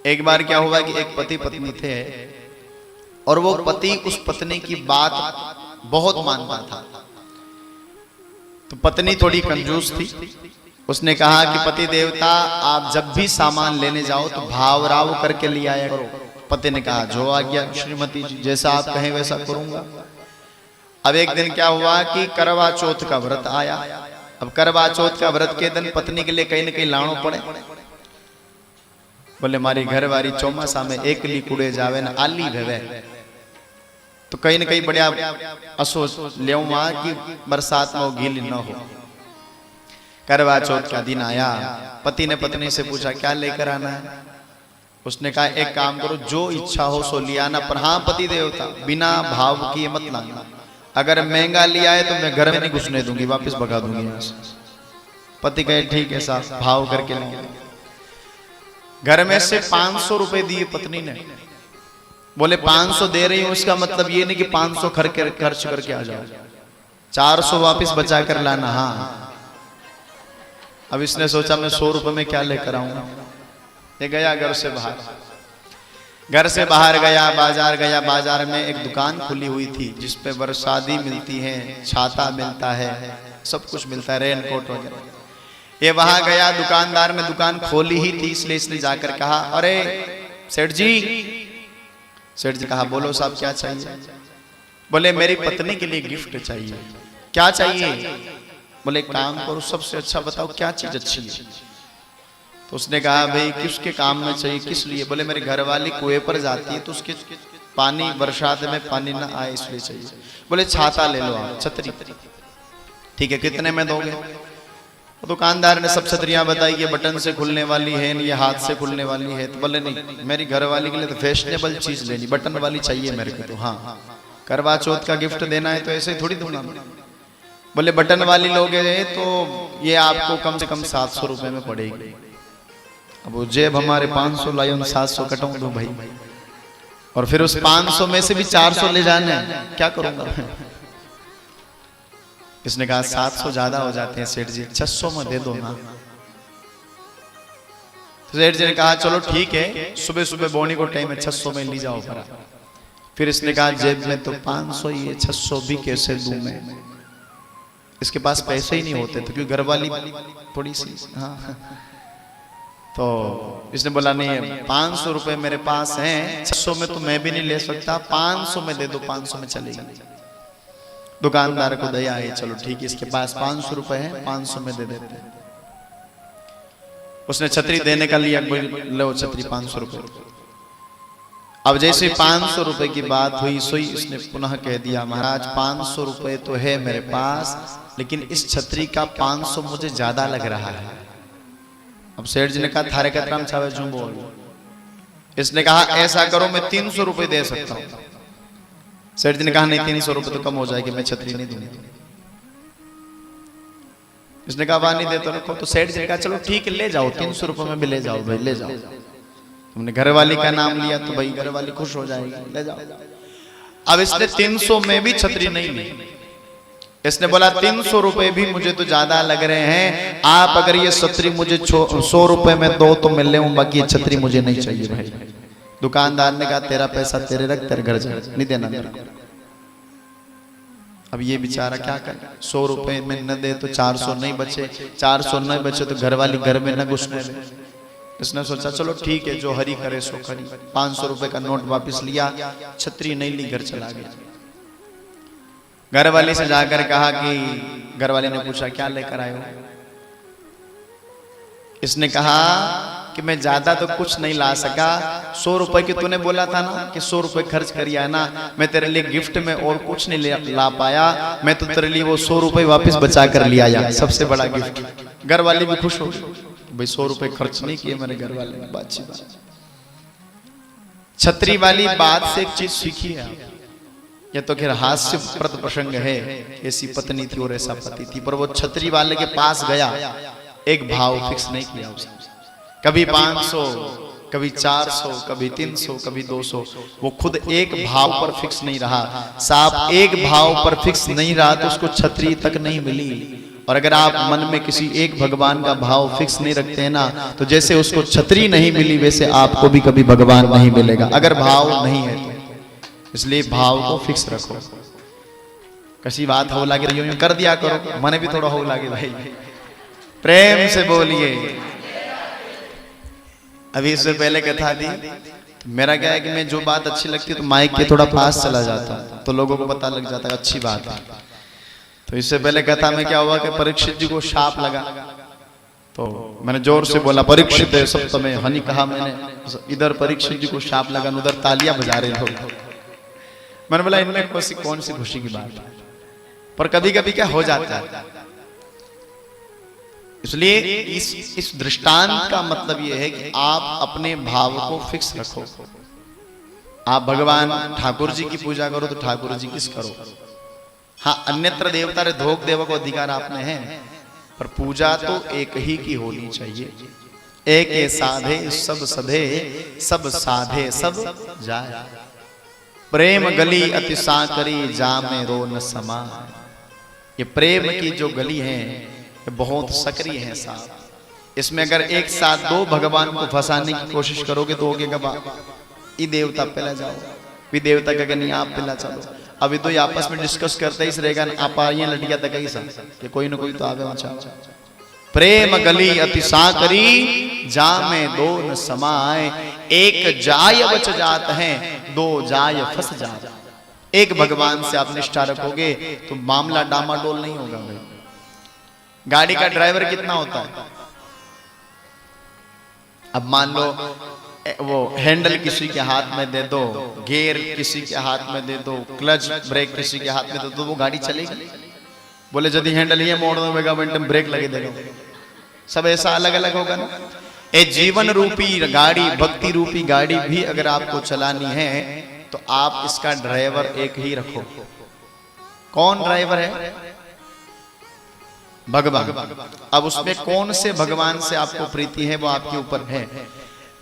एक बार क्या हुआ कि एक पति पत्नी थे और वो पति उस पत्नी की बात बहुत मानता था। तो पत्नी थोड़ी कंजूस थी। उसने कहा कि पति देवता आप जब भी सामान लेने जाओ तो भाव राव करके ले आया करो। पति ने कहा जो आज्ञा श्रीमती जी, जैसा आप कहें वैसा करूंगा। अब एक दिन क्या हुआ कि करवा चौथ का व्रत आया। अब करवा चौथ का व्रत के दिन पत्नी के लिए कहीं न कहीं लाणो पड़े। बोले मारी घरवारी चौमासा में एकली कुड़े जावे न आली भेवे, तो कहीं न कहीं बढ़िया अफसोस ले कि बरसात में वो गीली न हो। करवा चौथ का दिन आया। पति ने पत्नी से पूछा क्या लेकर आना है। उसने कहा एक काम करो, जो इच्छा हो सो लिया आना, पर हाँ पति देवता बिना भाव किए मत लाना। अगर महंगा लिया है तो मैं घर में नहीं घुसने दूंगी, वापस भगा दूंगी यहाँ से। पति कहे ठीक है साहब, भाव करके लाऊंगा। घर में से 500 रुपए दिए पत्नी ने। बोले 500 दे रही हूं, इसका मतलब ये नहीं कि 500 खर्च करके आ जाओ, 400 वापस बचा कर लाना। हाँ, अब इसने सोचा मैं 100 रुपए में क्या लेकर आऊंगा। ये गया घर से बाहर गया, बाजार गया। बाजार में एक दुकान खुली हुई थी जिसपे बरसाती मिलती है, छाता मिलता है, सब कुछ मिलता है, रेनकोट वगैरह। ये वहां गया, दुकानदार ने दुकान खोली ही थी, इसलिए इसने जाकर कहा अरे सेठ जी। सेठ जी कहा बोलो साहब क्या चाहिए। बोले मेरी पत्नी के लिए गिफ्ट चाहिए। क्या चाहिए। बोले काम करो सबसे अच्छा बताओ क्या चीज अच्छी है। तो उसने कहा भाई किसके काम में चाहिए, किस लिए। बोले मेरी घरवाली कुएं पर जाती है तो उसके पानी बरसात में पानी ना आए इसलिए चाहिए। बोले छाता ले लो आप, छतरी। ठीक है कितने में दोगे। दुकानदार ने सब छतरियां बताई, ये बटन से खुलने वाली है, ये हाथ से खुलने वाली है। तो बोले नहीं मेरी घरवाली के लिए तो फैशनेबल चीज लेनी, बटन वाली चाहिए मेरे को। तो हाँ करवा चौथ का गिफ्ट देना है तो ऐसे ही थोड़ी दूंगा। बोले बटन वाली लोगे तो ये आपको कम से कम 700 रुपए में पड़ेगी। अब वो जेब हमारे 500 लाई, 700 कटाऊं दो भाई, और फिर उस 500 में से भी 400 ले जाना है, क्या करूंगा। इसने कहा 700 ज्यादा हो जाते हैं सेठ जी, 600 में दे दो ना। तो सेठ जी ने कहा चलो ठीक है, सुबह सुबह बोनी को टाइम है, 600 में ली जाओ। फिर इसने कहा जेब में तो 500 ही है, 600 भी कैसे दूं मैं। इसके पास पैसे ही नहीं होते तो क्योंकि घरवाली थोड़ी सी हाँ। तो इसने बोला नहीं 500 रुपए मेरे पास हैं, 600 में तो मैं भी नहीं ले सकता, 500 में दे दो, 500 में चलेगी। दुकानदार को दया है, चलो ठीक है इसके पास 500 रुपए हैं, 500 में दे देते हैं। उसने छतरी देने का लिया, लो छतरी 500 रुपए। अब जैसे 500 रुपए की बात हुई सोई इसने पुनः कह दिया महाराज 500 रुपए तो है मेरे पास, लेकिन इस छतरी का 500 मुझे ज्यादा लग रहा है। अब सेठ जी ने कहा थारे कतराम छावे झूम बोल। इसने कहा ऐसा करो मैं 300 रुपए दे सकता हूं। सेठ जी ने कहा नहीं 300 रुपए तो कम हो जाएगी, मैं छतरी नहीं दूंगा। इसने कहा वाह नहीं देते रखो। तो सेठ जी ने कहा चलो ठीक है ले जाओ, 300 रुपए में भी ले जाओ भाई, ले जाओ। तुमने घरवाली का नाम लिया तो भाई घरवाली खुश हो जाएगी, ले जाओ। अब इसने 300 में भी छतरी नहीं ली। इसने बोला 300 रुपए भी मुझे तो ज्यादा लग रहे हैं, आप अगर ये छतरी मुझे 100 रुपए में दो तो मैं ले, बाकी छतरी मुझे नहीं चाहिए भाई। दुकानदार ने कहा तेरा पैसा तेरे रख, तेरे घर जा, नहीं देना मेरे को। अब ये बेचारा क्या करे, 100 रुपए में न दे तो 400 नहीं बचे, 400 नहीं बचे तो घरवाली घर में न घुसने दे। इसने सोचा चलो ठीक है जो हरी करे सो करी। 500 रुपए का नोट वापस लिया, छतरी नहीं ली, घर चला गया। घरवाली से जाकर कहा कि घरवाली ने पूछा क्या लेकर आए हो। इसने कहा कि मैं ज्यादा तो कुछ नहीं ला सका, 100 रुपए की तूने बोला था ना कि 100 रुपए खर्च करिए ना, मैं तेरे लिए गिफ्ट में और कुछ नहीं ला पाया, मैं तो तेरे लिए वो 100 रुपए वापस बचा कर लिया या सबसे बड़ा गिफ्ट। घरवाली भी खुश हो गई, भाई 100 रुपए खर्च नहीं किए मेरे घर वाले। बात छतरी वाली बात से एक चीज सीखी है। यह तो खैर हास्यप्रद प्रसंग है, ऐसी पत्नी थी और ऐसा पति थी, पर वो छतरी वाले के पास गया, एक भाव फिक्स नहीं किया उसने। कभी 500, कभी 400, कभी 300, कभी 200। वो खुद एक भाव पर फिक्स नहीं रहा। साहब एक भाव पर फिक्स नहीं रहा तो उसको छतरी तक नहीं मिली। और अगर आप मन में किसी एक भगवान का भाव फिक्स नहीं रखते हैं ना, तो जैसे उसको छतरी नहीं मिली वैसे आपको भी कभी भगवान नहीं मिलेगा, अगर भाव नहीं है तो। इसलिए भाव को फिक्स रखो। कसी बात हो लागे यूं कर दिया करो, मने भी थोड़ा हो लागे भाई, प्रेम से बोलिए। अभी इससे पहले कथा दी, तो मेरा क्या है कि मैं जो बात अच्छी लगती है तो माइक के थोड़ा पास चला जाता हूं, तो लोगों को पता लग जाता है अच्छी बात है। तो इससे पहले कथा में क्या हुआ कि परीक्षित जी को शाप लगा, तो मैंने जोर से बोला परीक्षित है सब समय, हनी कहा मैंने, इधर परीक्षित जी को शाप लगा, उधर तालियां बजा रहे लोग। मैंने बोला इनमें कौन सी खुशी की बात है, पर कभी कभी क्या हो जाता है। इसलिए इस दृष्टांत का मतलब यह है कि आप अपने भाव को फिक्स रखो। आप भगवान ठाकुर जी की पूजा करो तो ठाकुर जी किस करो, हाँ अन्यत्र देवता रे धोख देव को अधिकार आपने है, पर पूजा तो एक ही की होनी चाहिए। एक साधे सब सधे, सब साधे सब जाए, प्रेम गली अति साकरी जामे रो न समा। ये प्रेम की जो गली है ये बहुत सक्रिय है साहब। इसमें अगर एक साथ दो भगवान को फंसाने की कोशिश करोगे तो होगे कब ये देवता पहला जाओ, भी देवता का नहीं आप पहला चलो। अभी तो ये आपस में डिस्कस करते ही रहेगा, आप आइए लड़किया तक ही सा कि कोई ना कोई तो आगे बचा। प्रेम गली अति साकरी जामे दो न समाए, एक जाय बच जात है दो जाय फंस जात। एक भगवान से आप निष्ठा रखोगे तो मामला डामाडोल नहीं होगा भाई। गाड़ी का ड्राइवर कितना होता है, अब मान लो वो हैंडल किसी के हाथ में दे दो, गियर किसी के हाथ में दे दो, क्लच ब्रेक किसी के हाथ में दे दो, तो वो गाड़ी चलेगी। बोले यदि हैंडल ये मोड़ दो मिनट ब्रेक लगे देगा, सब ऐसा अलग अलग होगा ना। ए जीवन रूपी गाड़ी, भक्ति रूपी गाड़ी भी अगर आपको चलानी है तो आप इसका ड्राइवर एक ही रखो। कौन ड्राइवर है? भगवान। अब उसमें कौन से भगवान से आपको प्रीति है वो आपके ऊपर है,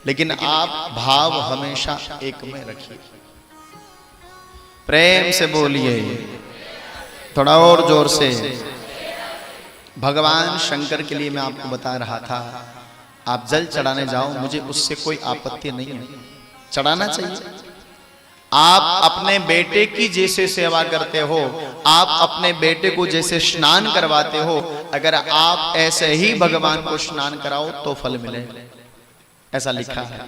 लेकिन आप भाव हमेशा एक में रखिए। प्रेम से बोलिए, थोड़ा और जोर से। भगवान शंकर के लिए मैं आपको बता रहा था, आप जल चढ़ाने जाओ, मुझे उससे कोई आपत्ति नहीं है, चढ़ाना चाहिए। आप अपने बेटे की जैसे सेवा करते हो, आप अपने बेटे को जैसे स्नान करवाते हो, अगर आप ऐसे ही भगवान को स्नान कराओ तो फल मिले, ऐसा लिखा है।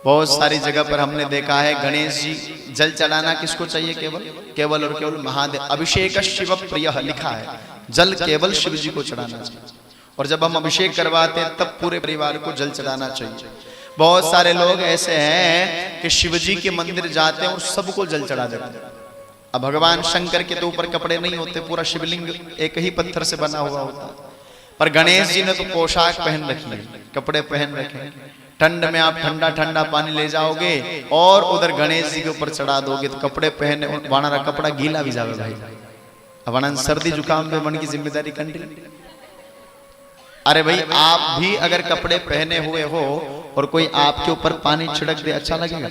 बहुत सारी जगह पर हमने देखा है गणेश जी जल चढ़ाना किसको चाहिए? केवल और केवल महादेव। अभिषेक शिव प्रिय लिखा है, जल केवल शिव जी को चढ़ाना चाहिए। और जब हम अभिषेक करवाते हैं तब पूरे परिवार को जल चढ़ाना चाहिए। बहुत सारे लोग ऐसे हैं कि शिव जी के मंदिर जाते हैं और सबको जल चढ़ा देते हैं। अब भगवान शंकर के तो ऊपर कपड़े नहीं होते, पूरा शिवलिंग एक ही पत्थर से बना हुआ होता, पर गणेश जी ने तो पोशाक पहन रखी है, कपड़े पहन रखे। ठंड में आप ठंडा ठंडा पानी ले जाओगे और उधर गणेश जी के ऊपर चढ़ा दोगे तो कपड़े पहने वाना कपड़ा गीला भी जावे भाई। अब सर्दी जुकाम पे मन की जिम्मेदारी कंटिन्यू। अरे भाई आप भी अगर कपड़े पहने हुए हो और कोई आपके ऊपर पानी छिड़क दे, अच्छा लगेगा?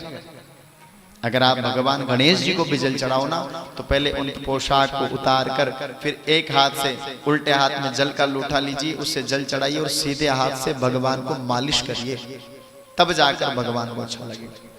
अगर आप भगवान गणेश जी को भी जल चढ़ाओ ना, तो पहले उनकी पोशाक को उतार कर फिर एक हाथ से उल्टे हाथ में जल का लोटा लीजिए, उससे जल चढ़ाइए और सीधे हाथ से भगवान को मालिश करिए, तब जाकर भगवान को अच्छा लगेगा।